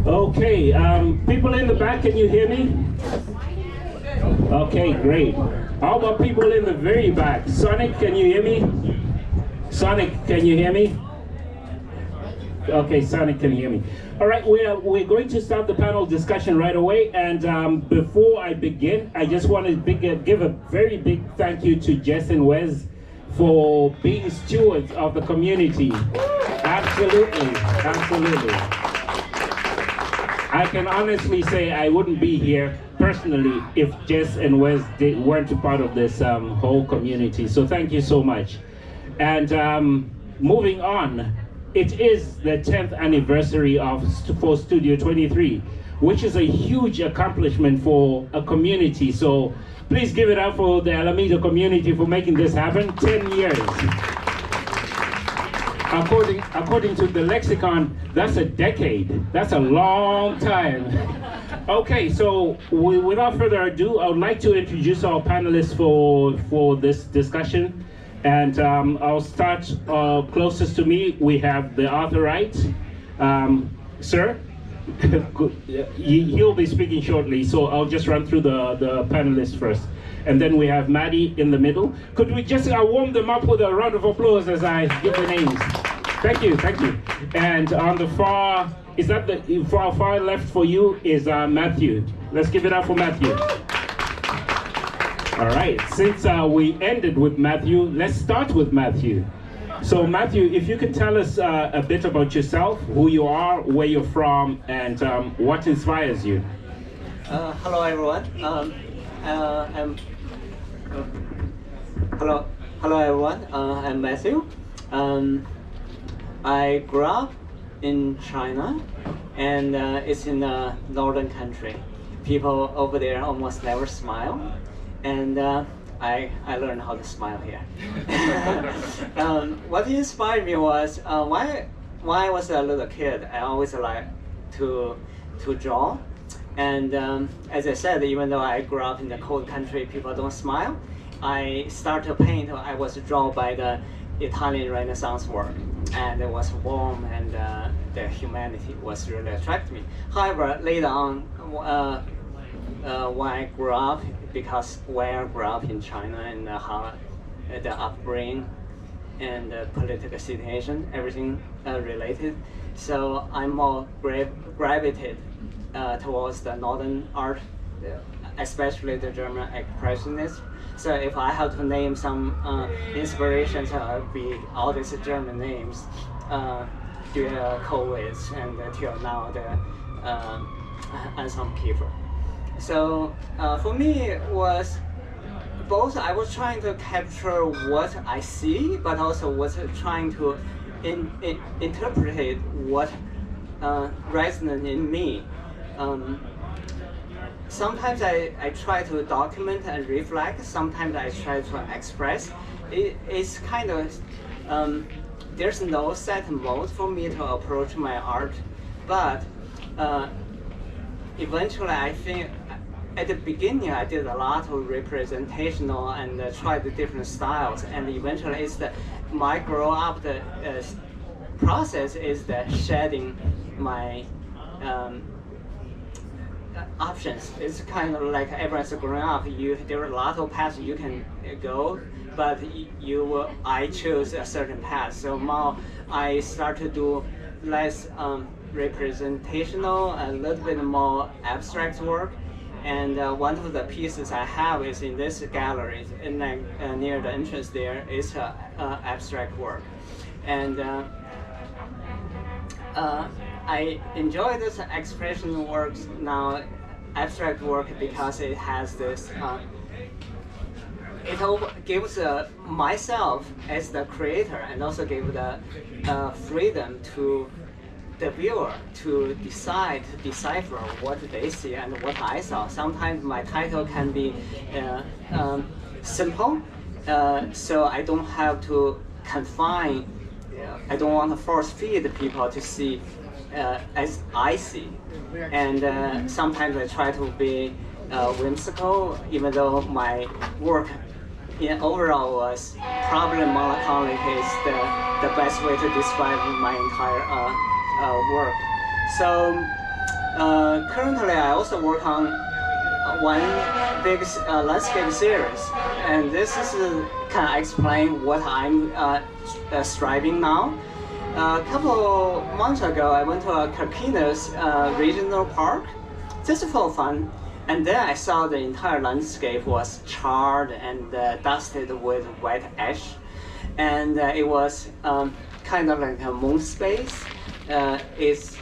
Okay, people in the back, can you hear me? Okay, great. How about people in the very back? Sonic, can you hear me? Sonic, can you hear me? Okay, Sonic can hear me. All right, we're going to start the panel discussion right away. And before I begin, I just want to give a very big thank you to Jess and Wes for being stewards of the community. Absolutely, absolutely. I can honestly say I wouldn't be here personally if Jess and Wes weren't a part of this whole community. So thank you so much. And moving on, it is the 10th anniversary for Studio 23, which is a huge accomplishment for a community. So please give it up for the Alameda community for making this happen. 10 years. According to the lexicon, that's a decade. That's a long time. Okay, so without further ado, I would like to introduce our panelists for this discussion. And I'll start closest to me. We have the Arthur Wright. Sir? He'll be speaking shortly, so I'll just run through the panelists first. And then we have Maddie in the middle. Could we just warm them up with a round of applause as I give the names? Thank you, thank you. And on the far left for you is Matthew. Let's give it up for Matthew. All right, since we ended with Matthew, let's start with Matthew. So Matthew, if you could tell us a bit about yourself, who you are, where you're from, and what inspires you. Hello everyone. Hello everyone. I'm Matthew. I grew up in China, and it's in a northern country. People over there almost never smile. And I learned how to smile here. What inspired me was when I was a little kid, I always liked to draw. And as I said, even though I grew up in the cold country, people don't smile. I started to paint. I was drawn by the Italian Renaissance work, and it was warm, and the humanity was really attracted me. However, later on, when I grew up, because where I grew up in China and how the upbringing and the political situation, everything related, so I'm more gravitated towards the northern art, especially the German expressionists. So if I have to name some inspirations, it would be all these German names during COVID and till now and some people. So for me, it was both. I was trying to capture what I see, but also was trying to interpret what resonates in me. Sometimes I try to document and reflect. Sometimes I try to express. It's kind of, there's no set mode for me to approach my art, but eventually I think at the beginning I did a lot of representational and tried the different styles, and eventually it's my grow up process is the shedding my options. It's kind of like everyone's growing up. There are a lot of paths you can go, but I chose a certain path. So now I start to do less representational, a little bit more abstract work. And one of the pieces I have is in this gallery, near the entrance there, is abstract work. And I enjoy this expression works now, abstract work, because it has this, it gives myself as the creator, and also give the freedom to the viewer to decipher what they see and what I saw. Sometimes my title can be simple, so I don't have to confine. I don't want to force feed people to see as I see. And sometimes I try to be whimsical, even though my work overall was probably monotonic is the best way to describe my entire work. So Currently, I also work on one big landscape series, and this is kind of explain what I'm striving now. A couple months ago, I went to a Carquinez regional park, just for fun, and then I saw the entire landscape was charred and dusted with white ash, and it was kind of like a moon space. It's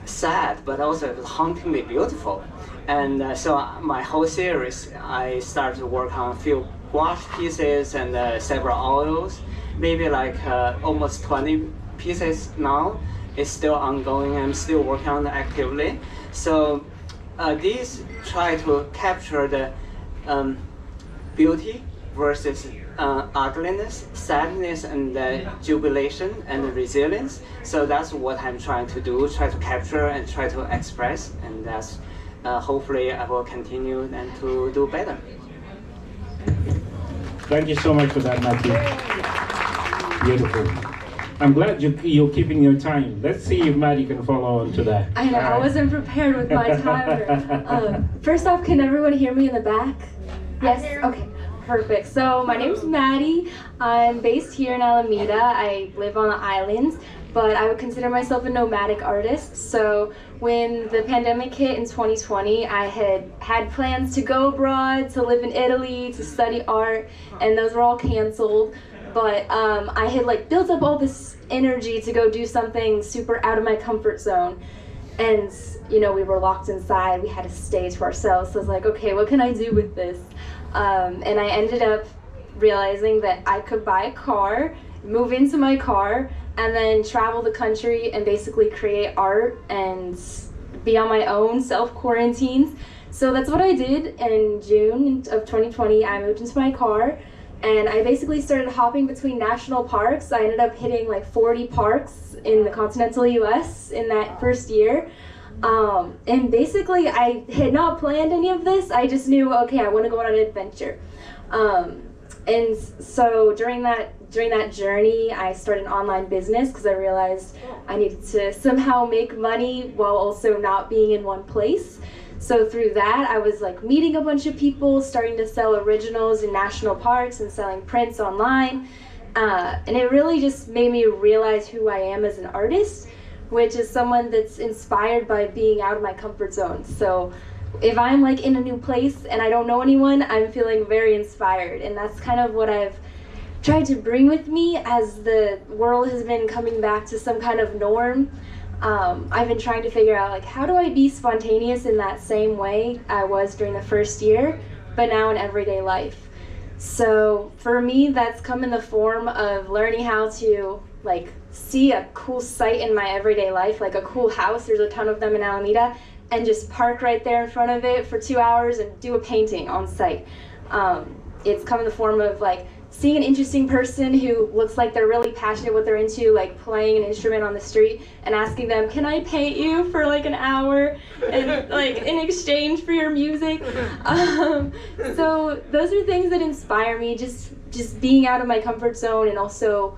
sad, but also hauntingly beautiful. And so my whole series, I started to work on a few gouache pieces and several oils, maybe like almost 20 pieces now. It's still ongoing. I'm still working on it actively. So these try to capture the beauty versus ugliness, sadness, and jubilation and resilience. So that's what I'm trying to do, try to capture and try to express, and that's hopefully I will continue and to do better. Thank you so much for that, Matthew. Beautiful. I'm glad you're keeping your time. Let's see if Maddie can follow on to that. I know, I wasn't prepared with my timer. First off, can everyone hear me in the back? Yes? Okay, perfect. So my name's Maddie. I'm based here in Alameda. I live on the islands, but I would consider myself a nomadic artist. So when the pandemic hit in 2020, I had plans to go abroad, to live in Italy, to study art, and those were all canceled. But I had built up all this energy to go do something super out of my comfort zone. And we were locked inside, we had to stay to ourselves. So I was like, okay, what can I do with this? And I ended up realizing that I could buy a car, move into my car, and then travel the country and basically create art and be on my own, self-quarantines. So that's what I did in June of 2020. I moved into my car and I basically started hopping between national parks. I ended up hitting 40 parks in the continental US in that first year. And basically I had not planned any of this. I just knew, okay, I want to go on an adventure. And so during that journey, I started an online business because I realized I needed to somehow make money while also not being in one place. So through that, I was meeting a bunch of people, starting to sell originals in national parks and selling prints online. And it really just made me realize who I am as an artist, which is someone that's inspired by being out of my comfort zone. So if I'm in a new place and I don't know anyone, I'm feeling very inspired. And that's kind of what I've tried to bring with me as the world has been coming back to some kind of norm. I've been trying to figure out how do I be spontaneous in that same way I was during the first year, but now in everyday life. So for me, that's come in the form of learning how to see a cool site in my everyday life, like a cool house. There's a ton of them in Alameda, and just park right there in front of it for 2 hours and do a painting on site. It's come in the form of seeing an interesting person who looks like they're really passionate what they're into, playing an instrument on the street, and asking them, can I paint you for an hour and in exchange for your music? So those are things that inspire me, just being out of my comfort zone, and also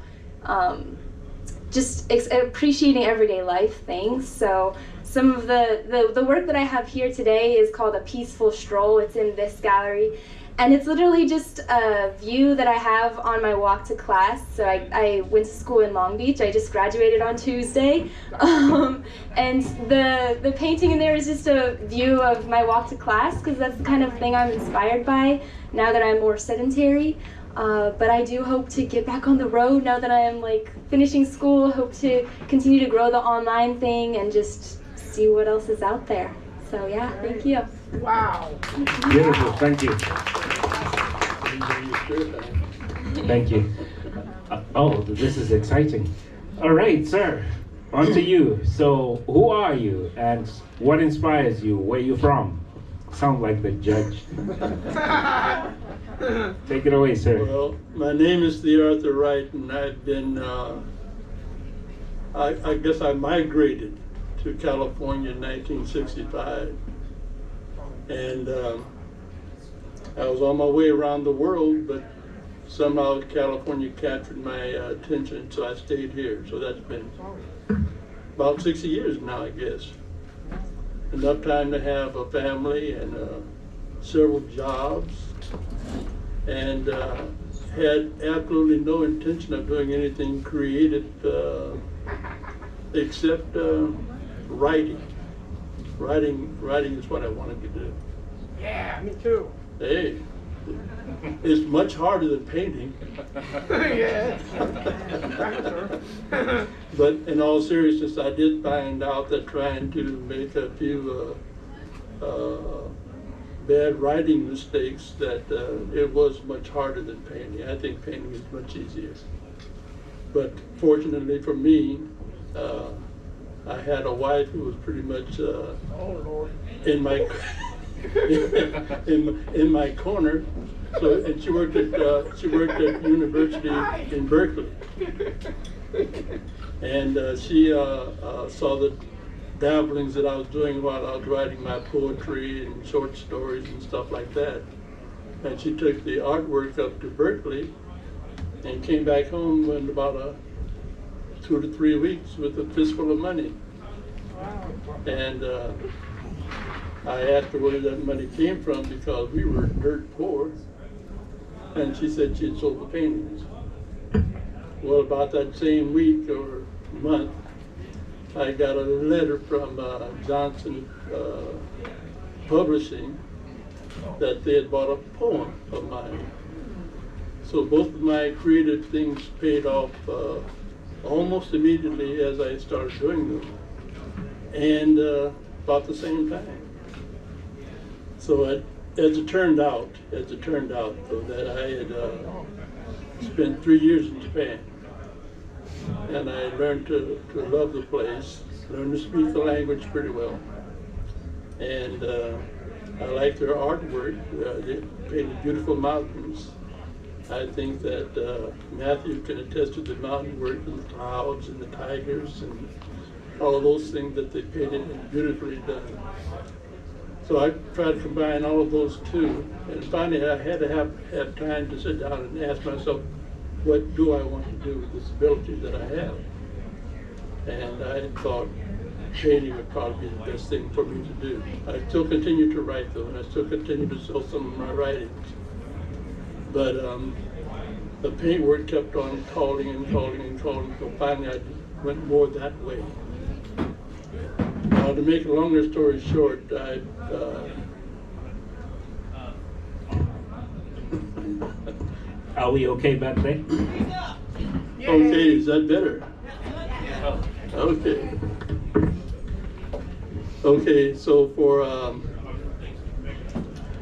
just appreciating everyday life things. So some of the work that I have here today is called A Peaceful Stroll. It's in this gallery. And it's literally just a view that I have on my walk to class. So I went to school in Long Beach. I just graduated on Tuesday. And the painting in there is just a view of my walk to class, because that's the kind of thing I'm inspired by now that I'm more sedentary. But I do hope to get back on the road now that I am finishing school. Hope to continue to grow the online thing and just see what else is out there. So yeah, thank you. Wow. Beautiful, thank you. Thank you. Oh, this is exciting. All right, sir, on to you. So who are you and what inspires you? Where are you from? Sound like the judge. Take it away, sir. Well, my name is Arthur Wright, and I've been, I guess I migrated to California in 1965. And I was on my way around the world, but somehow California captured my attention, so I stayed here. So that's been about 60 years now, I guess. enough time to have a family and several jobs, and had absolutely no intention of doing anything creative except writing. Writing is what I wanted to do. Yeah, me too. Hey, it's much harder than painting. Yes. But in all seriousness, I did find out that trying to make a few bad writing mistakes, that it was much harder than painting. I think painting is much easier. But fortunately for me, I had a wife who was pretty much Oh Lord. in my in my corner. So, and she worked at university in Berkeley, and she saw the dabblings that I was doing while I was writing my poetry and short stories and stuff like that. And she took the artwork up to Berkeley and came back home in about 2 to 3 weeks with a fistful of money. And I asked her where that money came from because we were dirt poor. And she said she had sold the paintings. Well, about that same week or month, I got a letter from Johnson Publishing that they had bought a poem of mine. So both of my creative things paid off almost immediately as I started doing them, and about the same time. So as it turned out, though, that I had spent 3 years in Japan, and I learned to love the place, learned to speak the language pretty well, and I like their artwork. They painted beautiful mountains. I think that Matthew can attest to the mountain work and the clouds and the tigers and all those things that they painted and beautifully done. So I tried to combine all of those two, and finally I had to have time to sit down and ask myself, what do I want to do with this ability that I have? And I thought painting would probably be the best thing for me to do. I still continue to write though, and I still continue to sell some of my writings. But the paintwork kept on calling and calling and calling, so finally I went more that way. Now, to make a longer story short, Are we okay back there? okay, is that better? Okay. Okay, so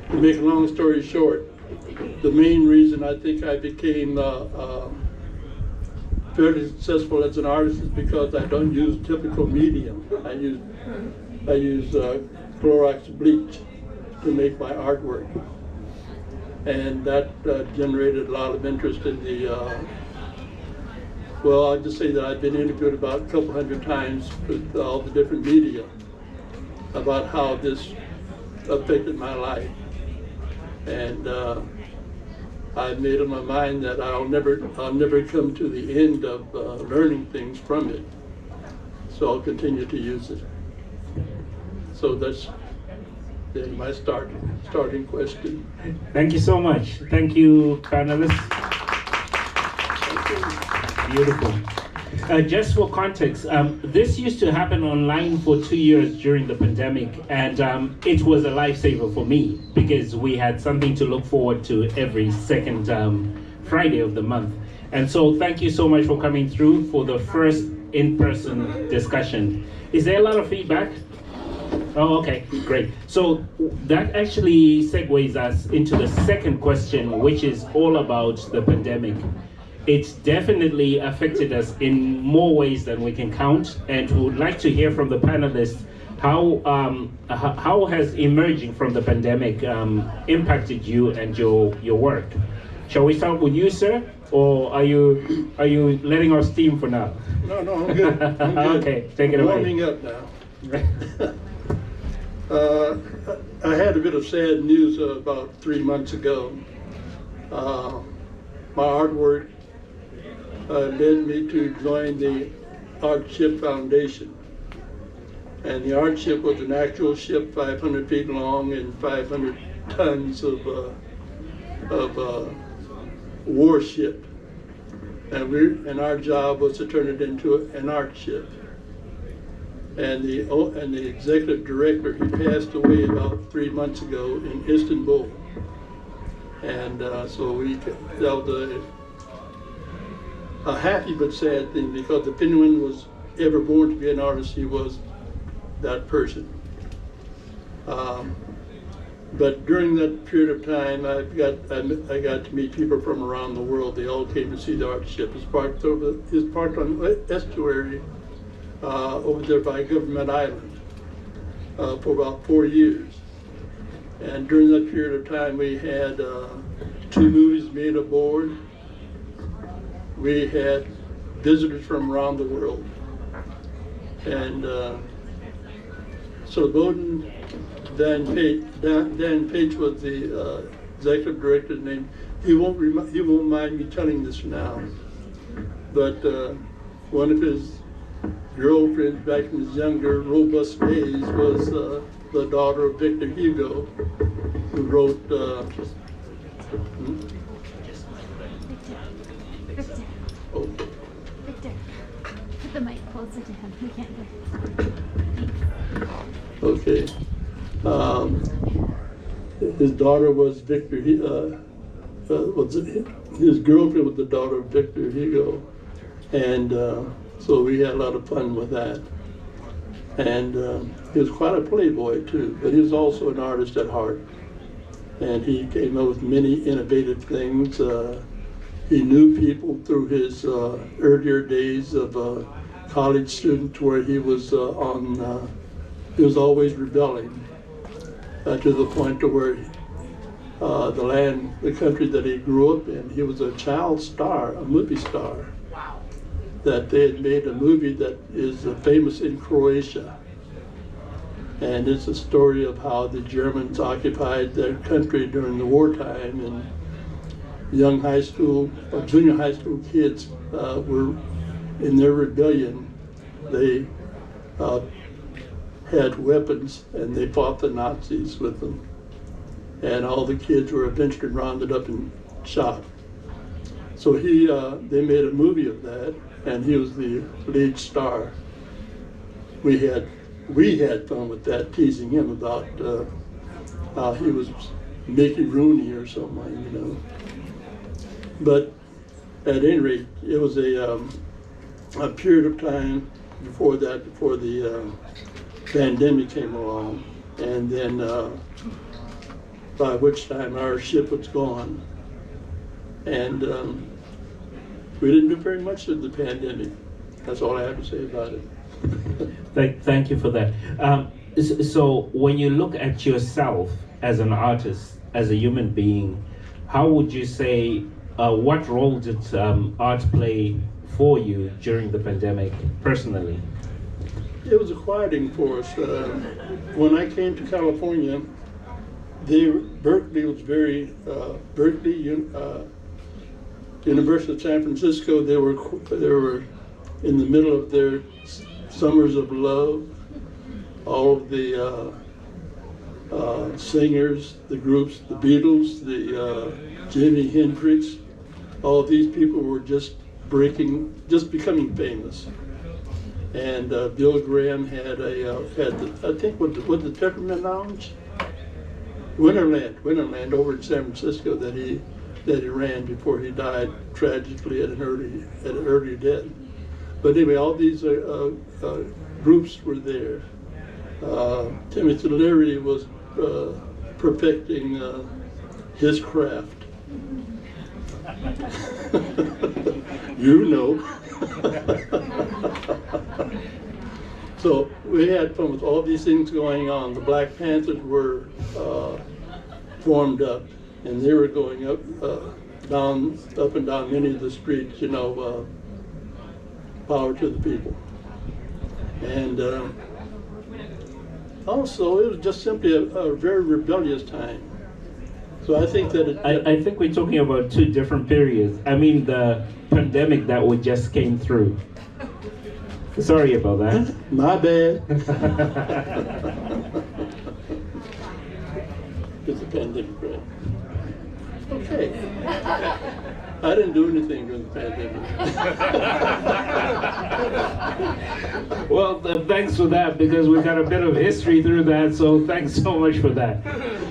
to make a long story short, the main reason I think I became fairly successful as an artist is because I don't use typical medium. I use Clorox bleach to make my artwork, and that generated a lot of interest in the. Well, I'll just say that I've been interviewed about a couple hundred times with all the different media about how this affected my life, and I've made up my mind that I'll never come to the end of learning things from it. So I'll continue to use it. So that's my starting question. Thank you so much. Thank you, panelists. Beautiful. Just for context, this used to happen online for 2 years during the pandemic, and it was a lifesaver for me because we had something to look forward to every second Friday of the month. And so thank you so much for coming through for the first in-person discussion. Is there a lot of feedback? Oh, okay, great. So that actually segues us into the second question, which is all about the pandemic. It's definitely affected us in more ways than we can count, and we would like to hear from the panelists how has emerging from the pandemic impacted you and your work. Shall we start with you, sir, or are you letting our steam for now? No, I'm good. I'm good. Okay, take it away. Warming up now. I had a bit of sad news about 3 months ago. My artwork led me to join the Artship Foundation. And the art ship was an actual ship 500 feet long and 500 tons of warship. And our job was to turn it into an art ship. And the executive director, he passed away about 3 months ago in Istanbul. And so that was a happy but sad thing, because if anyone was ever born to be an artist, he was that person. But during that period of time, I got to meet people from around the world. They all came to see the art ship. It's parked on the estuary over there by Government Island for about 4 years. And during that period of time, we had 2 movies made aboard. We had visitors from around the world. And so Bowden, Dan Page was the executive director's name. He won't mind me telling this now, but one of his girlfriends back in his younger, robust days was the daughter of Victor Hugo, who wrote. Victor. Oh. Victor, put the mic closer to him. He can't hear. Okay. His daughter was Victor. His girlfriend was the daughter of Victor Hugo, and so we had a lot of fun with that. And he was quite a playboy too, but he was also an artist at heart. And he came up with many innovative things. He knew people through his earlier days of a college student, where he was he was always rebelling to the point to where the country that he grew up in, he was a child star, a movie star. Wow. That they had made a movie that is famous in Croatia. And it's a story of how the Germans occupied their country during the wartime, and young high school or junior high school kids were in their rebellion. They had weapons and they fought the Nazis with them. And all the kids were eventually rounded up and shot. So they made a movie of that, and he was the lead star. We had fun with that, teasing him about how he was Mickey Rooney or something, you know. But at any rate, it was a period of time before the pandemic came along, and then by which time our ship was gone. And we didn't do very much with the pandemic. That's all I have to say about it. Thank you for that. So when you look at yourself as an artist, as a human being, how would you say, what role did art play for you during the pandemic, personally? It was a quieting force. When I came to California, Berkeley was very, University of San Francisco, they were in the middle of their summers of love. All of the singers, the groups, the Beatles, the Jimi Hendrix, all of these people were just becoming famous. And Bill Graham had I think what the Peppermint Lounge, Winterland over in San Francisco that he ran before he died tragically at an early death. But anyway, all these groups were there. Timothy Leary was perfecting his craft. You know. So we had fun with all these things going on. The Black Panthers were formed up, and they were going up and down many of the streets, you know, power to the people. And also, it was just simply a very rebellious time. So I think that I think we're talking about two different periods. I mean, the pandemic that we just came through. Sorry about that. My bad. It's a pandemic, right? Okay. I didn't do anything during the pandemic. Well, thanks for that, because we've got a bit of history through that, so thanks so much for that.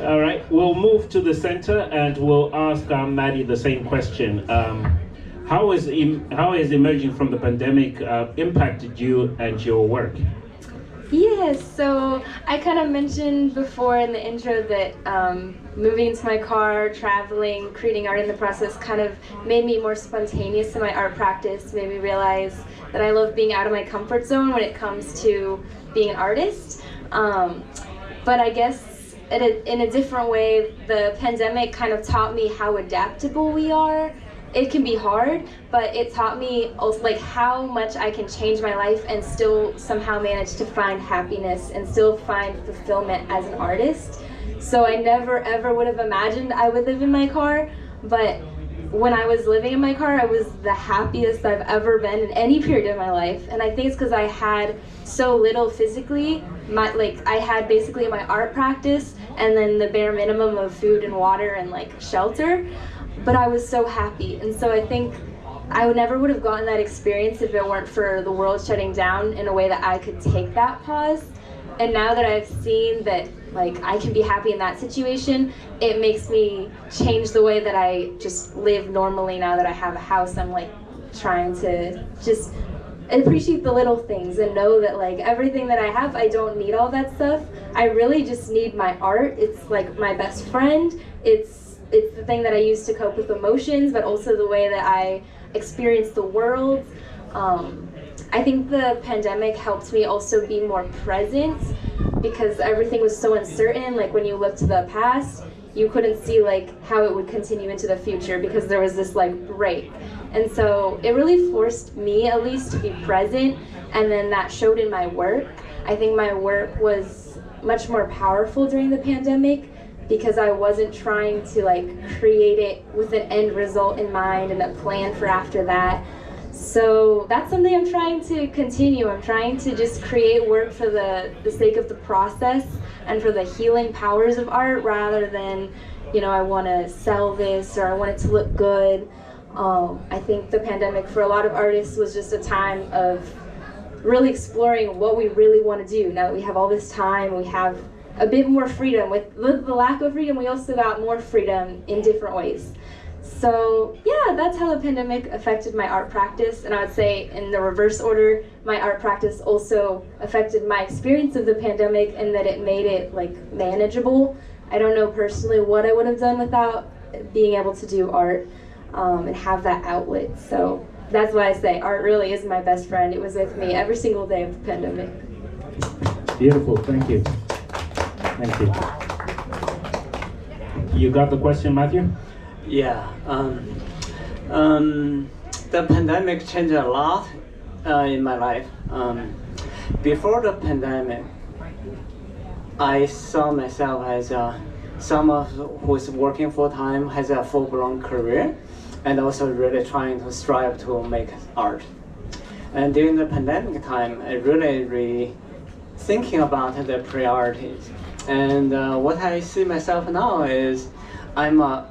All right, we'll move to the center and we'll ask Maddie the same question. How has emerging from the pandemic impacted you and your work? Yes, so I kind of mentioned before in the intro that moving into my car, traveling, creating art in the process kind of made me more spontaneous in my art practice, made me realize that I love being out of my comfort zone when it comes to being an artist. But I guess in a different way, the pandemic kind of taught me how adaptable we are. It can be hard, but it taught me also like how much I can change my life and still somehow manage to find happiness and still find fulfillment as an artist. So I never ever would have imagined I would live in my car, but when I was living in my car, I was the happiest I've ever been in any period of my life. And I think it's because I had so little physically. I had basically my art practice and then the bare minimum of food and water and like shelter. But I was so happy, and so I think I never would have gotten that experience if it weren't for the world shutting down in a way that I could take that pause. And now that I've seen that like I can be happy in that situation, it makes me change the way that I just live normally. Now that I have a house, I'm like trying to just appreciate the little things and know that like everything that I have, I don't need all that stuff. I really just need my art. It's like my best friend. It's the thing that I use to cope with emotions, but also the way that I experience the world. I think the pandemic helped me also be more present because everything was so uncertain. Like when you look to the past, you couldn't see like how it would continue into the future because there was this like break. And so it really forced me at least to be present, and then that showed in my work. I think my work was much more powerful during the pandemic because I wasn't trying to like create it with an end result in mind and a plan for after that. So that's something I'm trying to continue. I'm trying to just create work for the sake of the process and for the healing powers of art rather than, you know, I want to sell this or I want it to look good. I think the pandemic for a lot of artists was just a time of really exploring what we really want to do. Now that we have all this time, we have a bit more freedom. With the lack of freedom, we also got more freedom in different ways. So yeah, that's how the pandemic affected my art practice. And I would say in the reverse order, my art practice also affected my experience of the pandemic in that it made it like manageable. I don't know personally what I would have done without being able to do art and have that outlet. So that's why I say art really is my best friend. It was with me every single day of the pandemic. Beautiful, thank you. Thank you. You got the question, Matthew? Yeah. The pandemic changed a lot in my life. Before the pandemic, I saw myself as someone who's working full-time, has a full-blown career, and also really trying to strive to make art. And during the pandemic time, I really thinking about the priorities. And what I see myself now is I'm an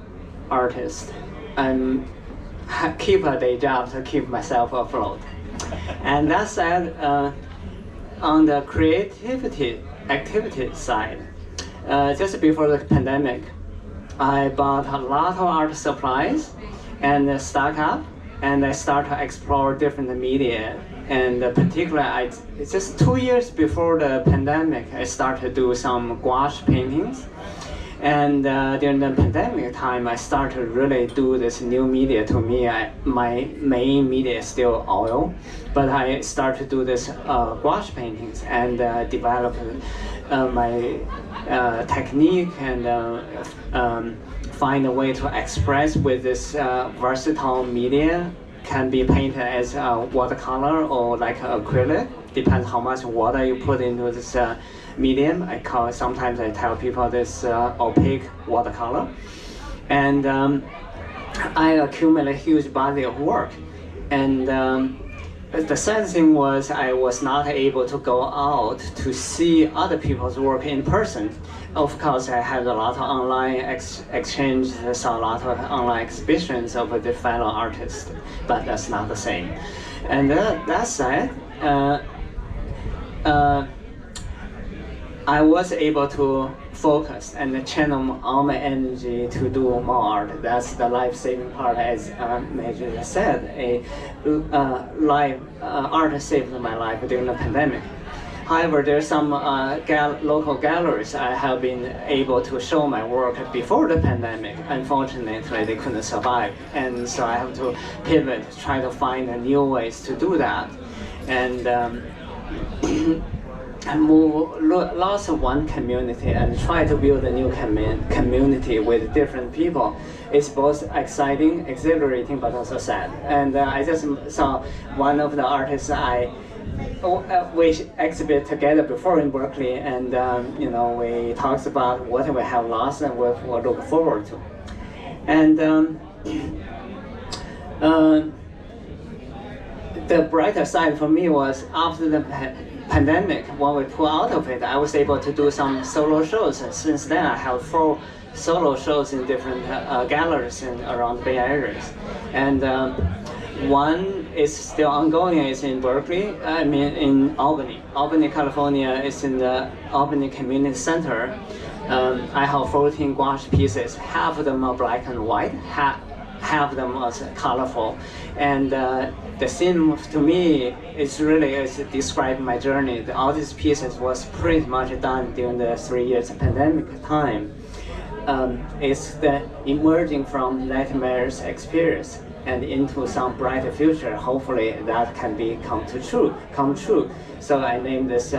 artist. I keep a day job to keep myself afloat. And that said, on the creativity activity side, just before the pandemic, I bought a lot of art supplies and stock up, and I started to explore different media. And particularly, just 2 years before the pandemic, I started to do some gouache paintings. And during the pandemic time, I started to really do this new media. To me, my main media is still oil, but I started to do this gouache paintings and develop my technique and find a way to express with this versatile media. Can be painted as watercolor or like acrylic, depends how much water you put into this medium. Sometimes I tell people this opaque watercolor. And I accumulate a huge body of work. And the sad thing was I was not able to go out to see other people's work in person. Of course, I had a lot of online exchange, saw a lot of online exhibitions of the fellow artists, but that's not the same. And that said, I was able to focus and channel all my energy to do more art. That's the life-saving part, as Major said. Art saved my life during the pandemic. However, there's some local galleries I have been able to show my work before the pandemic. Unfortunately, they couldn't survive, and so I have to pivot, try to find new ways to do that, and lost one community and try to build a new community with different people. It's both exciting, exhilarating, but also sad. And I just saw one of the artists we exhibit together before in Berkeley, and we talked about what we have lost and what we look forward to. And the brighter side for me was after the pandemic, when we pulled out of it, I was able to do some solo shows. And since then, I have 4 solo shows in different galleries around the Bay Area. And one is still ongoing. It's in Berkeley. In Albany, California. It's in the Albany Community Center. I have 14 gouache pieces. Half of them are black and white. Half of them are colorful. And the theme to me is really describe my journey. All these pieces was pretty much done during the 3 years pandemic time. It's the emerging from nightmares experience and into some brighter future. Hopefully that can come true. So I named this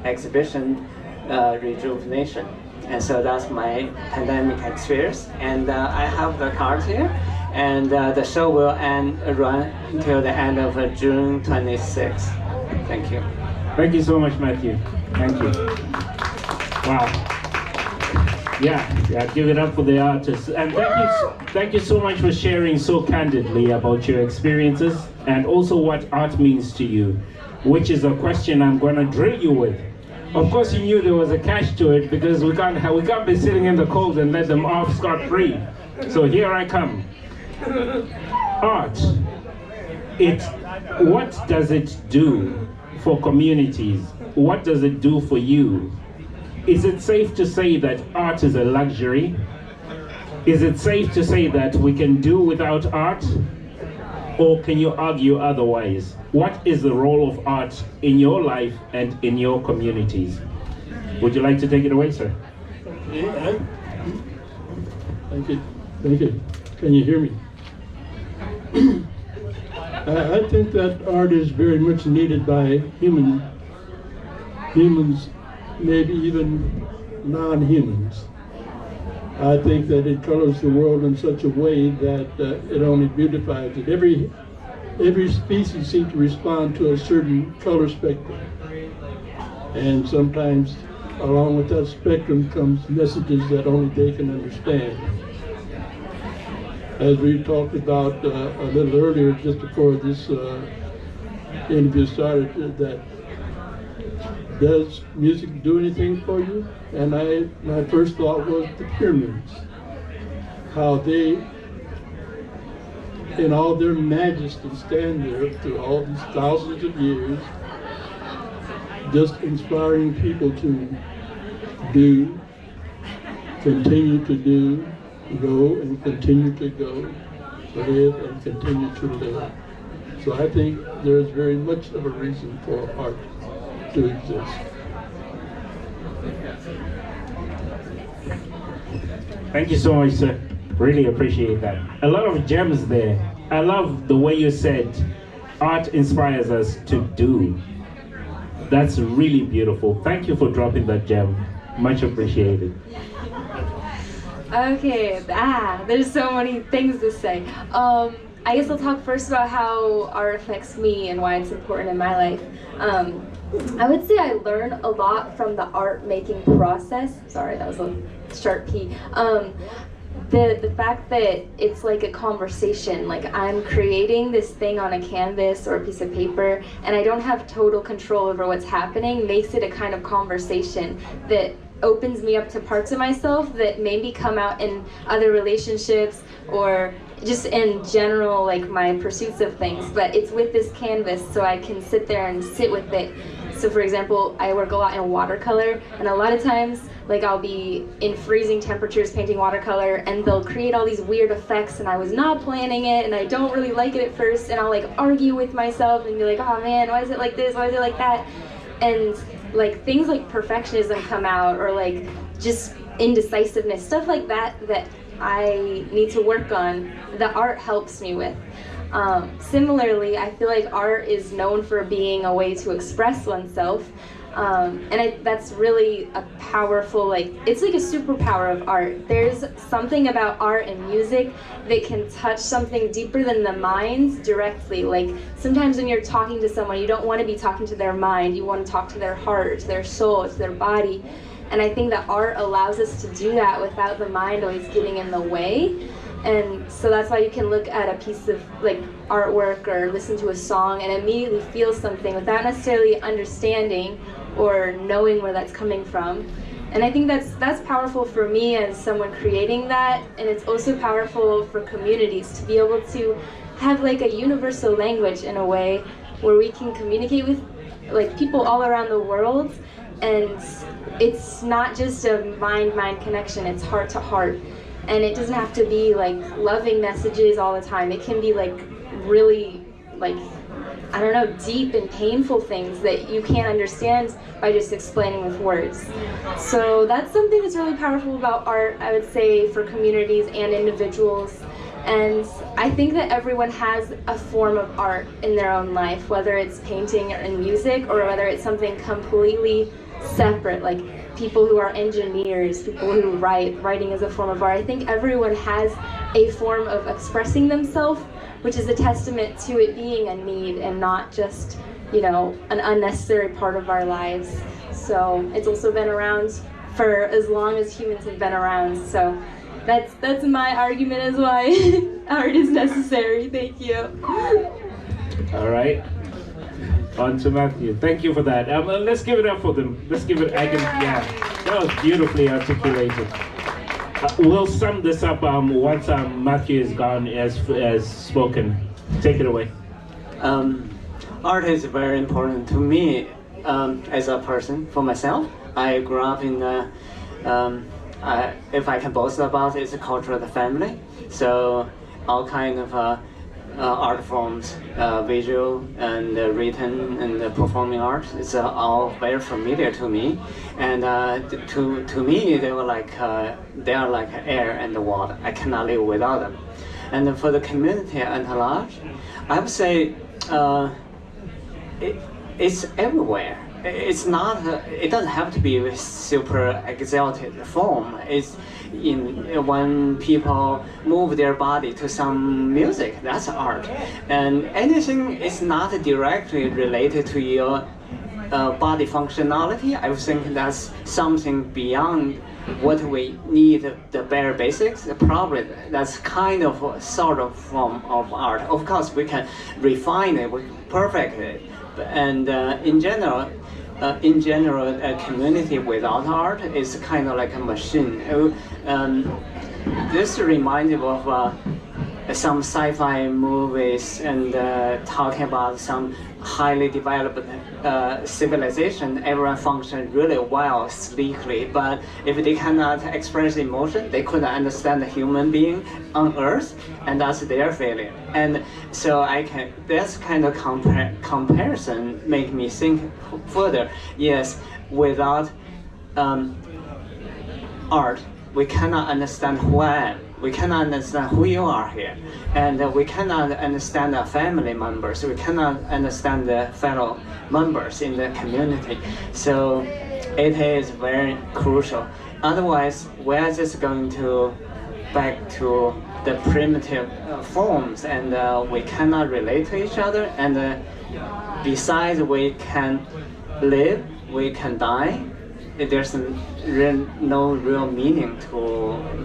exhibition Rejuvenation. And so that's my pandemic experience. And I have the card here. And the show will run until the end of June 26th. Thank you. Thank you so much, Matthew. Thank you. Wow. Yeah, give it up for the artists. And thank you so much for sharing so candidly about your experiences and also what art means to you, which is a question I'm going to drill you with. Of course, you knew there was a catch to it because we can't be sitting in the cold and let them off scot-free. So here I come. Art, what does it do for communities? What does it do for you? Is it safe to say that art is a luxury? Is it safe to say that we can do without art? Or can you argue otherwise? What is the role of art in your life and in your communities? Would you like to take it away, sir? Yeah. Thank you. Thank you. Can you hear me? I think that art is very much needed by humans, maybe even non-humans. I think that it colors the world in such a way that it only beautifies it. Every species seems to respond to a certain color spectrum. And sometimes along with that spectrum comes messages that only they can understand. As we talked about a little earlier, just before this interview started, that does music do anything for you? And my first thought was the pyramids, how they, in all their majesty, stand there through all these thousands of years, just inspiring people to do, continue to do, go and continue to go, live and continue to live. So I think there's very much of a reason for art to exist. Thank you so much, sir. Really appreciate that. A lot of gems there. I love the way you said art inspires us to do. That's really beautiful. Thank you for dropping that gem. Much appreciated. Okay, there's so many things to say. I guess I'll talk first about how art affects me and why it's important in my life. I would say I learn a lot from the art making process. Sorry, that was a sharp key. the fact that it's like a conversation, like I'm creating this thing on a canvas or a piece of paper and I don't have total control over what's happening, makes it a kind of conversation that opens me up to parts of myself that maybe come out in other relationships or just in general, like my pursuits of things. But it's with this canvas, so I can sit there and sit with it. So for example, I work a lot in watercolor, and a lot of times, like I'll be in freezing temperatures painting watercolor, and they'll create all these weird effects, and I was not planning it, and I don't really like it at first, and I'll like argue with myself and be like, oh man, why is it like this, why is it like that? And like things like perfectionism come out, or like just indecisiveness, stuff like that that I need to work on, that art helps me with. Similarly, I feel like art is known for being a way to express oneself, and that's really a powerful, like, it's like a superpower of art. There's something about art and music that can touch something deeper than the mind directly. Like, sometimes when you're talking to someone, you don't want to be talking to their mind, you want to talk to their heart, to their soul, to their body. And I think that art allows us to do that without the mind always getting in the way. And so that's why you can look at a piece of like artwork or listen to a song and immediately feel something without necessarily understanding or knowing where that's coming from. And I think that's powerful for me as someone creating that, and it's also powerful for communities to be able to have like a universal language in a way where we can communicate with like people all around the world, and it's not just a mind-mind connection, it's heart to heart. And it doesn't have to be like loving messages all the time. It can be like really like, I don't know, deep and painful things that you can't understand by just explaining with words. So that's something that's really powerful about art, I would say, for communities and individuals. And I think that everyone has a form of art in their own life, whether it's painting or in music, or whether it's something completely separate, like people who are engineers, people who writing is a form of art. I think everyone has a form of expressing themselves, which is a testament to it being a need and not just, you know, an unnecessary part of our lives. So it's also been around for as long as humans have been around. So that's my argument as why art is necessary. Thank you. All right. On to Matthew. Thank you for that. Let's give it up for them. Let's give it. Yeah, that was beautifully articulated. We'll sum this up once Matthew is gone as spoken. Take it away. Art is very important to me as a person. For myself, I grew up in if I can boast about it, it's a cultural family. So all kind of art forms, visual and written and performing art, it's all very familiar to me. And to me, they are like air and water. I cannot live without them. And for the community at large, I would say it's everywhere. It's not. It doesn't have to be a super exalted form. It's when people move their body to some music, that's art. And anything is not directly related to your body functionality, I think that's something beyond what we need, the bare basics. Probably that's kind of a sort of form of art. Of course, we can refine it, we can perfect it, and in general, a community without art is kind of like a machine. This reminds me of some sci-fi movies and talking about some highly developed civilization. Everyone functions really well, sleekly, but if they cannot express emotion, they couldn't understand the human being on Earth, and that's their failure. And so this kind of comparison make me think further. Yes, without art, we cannot understand who I am. We cannot understand who you are here, and we cannot understand the family members. We cannot understand the fellow members in the community. So it is very crucial. Otherwise, we are just going to back to the primitive forms, and we cannot relate to each other. And besides, we can live, we can die. There's no real meaning to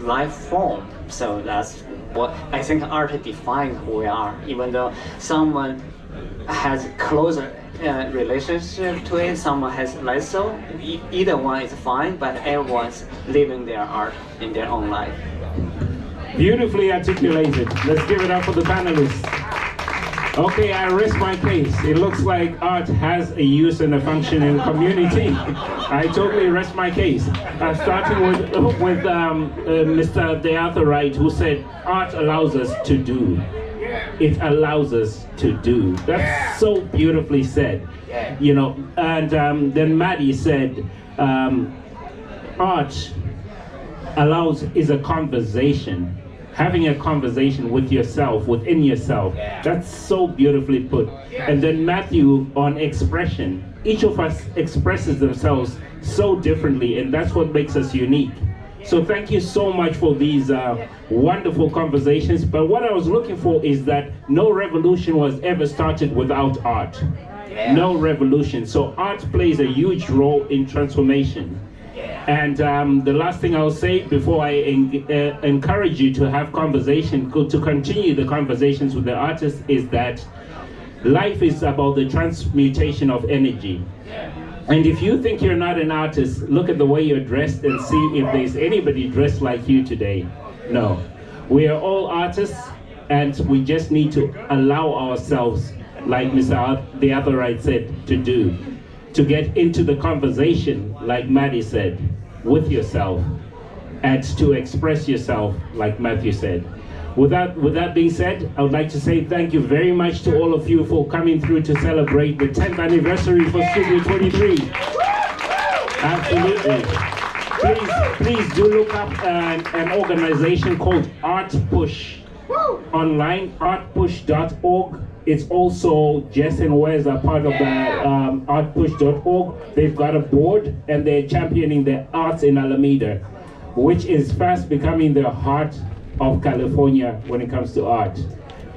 life form. So that's what I think art defines who we are. Even though someone has closer relationship to it, someone has less so. Either one is fine, but everyone's living their art in their own life. Beautifully articulated. Let's give it up for the panelists. Okay, I rest my case. It looks like art has a use and a function in the community. I totally rest my case. Starting with Mr. DeArthur Wright, who said, art allows us to do. It allows us to do. That's so beautifully said. You know, and then Maddie said, art is a conversation. Having a conversation with yourself, within yourself. That's so beautifully put. And then Matthew on expression. Each of us expresses themselves so differently, and that's what makes us unique. So thank you so much for these wonderful conversations. But what I was looking for is that no revolution was ever started without art. No revolution. So art plays a huge role in transformation. And the last thing I'll say before I encourage you to have conversation, to continue the conversations with the artists, is that life is about the transmutation of energy. And if you think you're not an artist, look at the way you're dressed and see if there's anybody dressed like you today. No. We are all artists, and we just need to allow ourselves, like Mr. DeArthur Wright said, to get into the conversation, like Maddie said, with yourself, and to express yourself, like Matthew said. With that being said, I would like to say thank you very much to all of you for coming through to celebrate the 10th anniversary for Studio 23. Absolutely. Please do look up an organization called Art Push online, artpush.org. It's also Jess and Wes are part of the artpush.org. They've got a board, and they're championing the arts in Alameda, which is fast becoming the heart of California when it comes to art.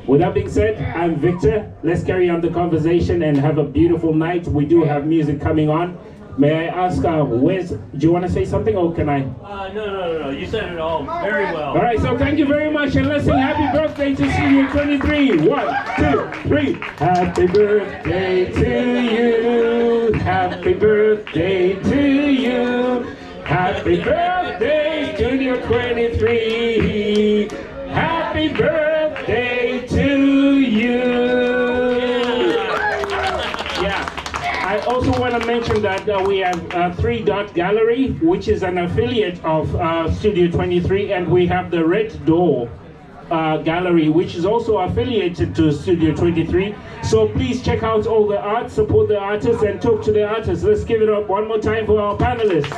With that being said, I'm Victor. Let's carry on the conversation and have a beautiful night. We do have music coming on. May I ask, Wes, do you want to say something, or can I? No. You said it all very well. All right, so thank you very much, and let's sing happy birthday to Studio 23. 1, 2, 3. Happy birthday to you. Happy birthday to you. Happy birthday, Studio 23. Happy birthday to you. I also want to mention that we have 3 Dot Gallery, which is an affiliate of Studio 23, and we have the Red Door Gallery, which is also affiliated to Studio 23. So please check out all the art, support the artists, and talk to the artists. Let's give it up one more time for our panelists. I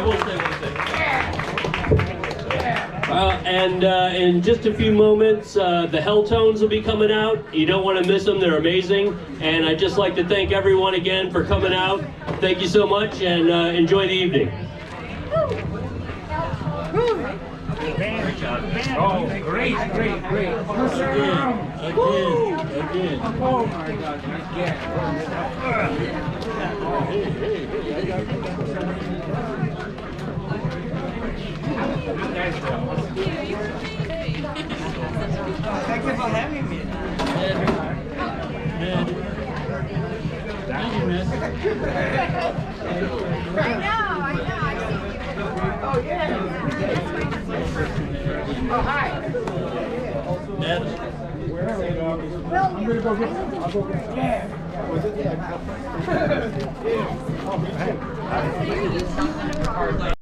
will say one thing. And in just a few moments, the Helltones will be coming out. You don't want to miss them. They're amazing. And I'd just like to thank everyone again for coming out. Thank you so much, and enjoy the evening. Great job. Oh, great. Again. Oh my God, again. Thank you for having me. Thank you, miss. I know. Oh, yeah. Oh, hi. I'm going to go get them. I'll go get them. Yeah. Was it? Yeah. Oh, man.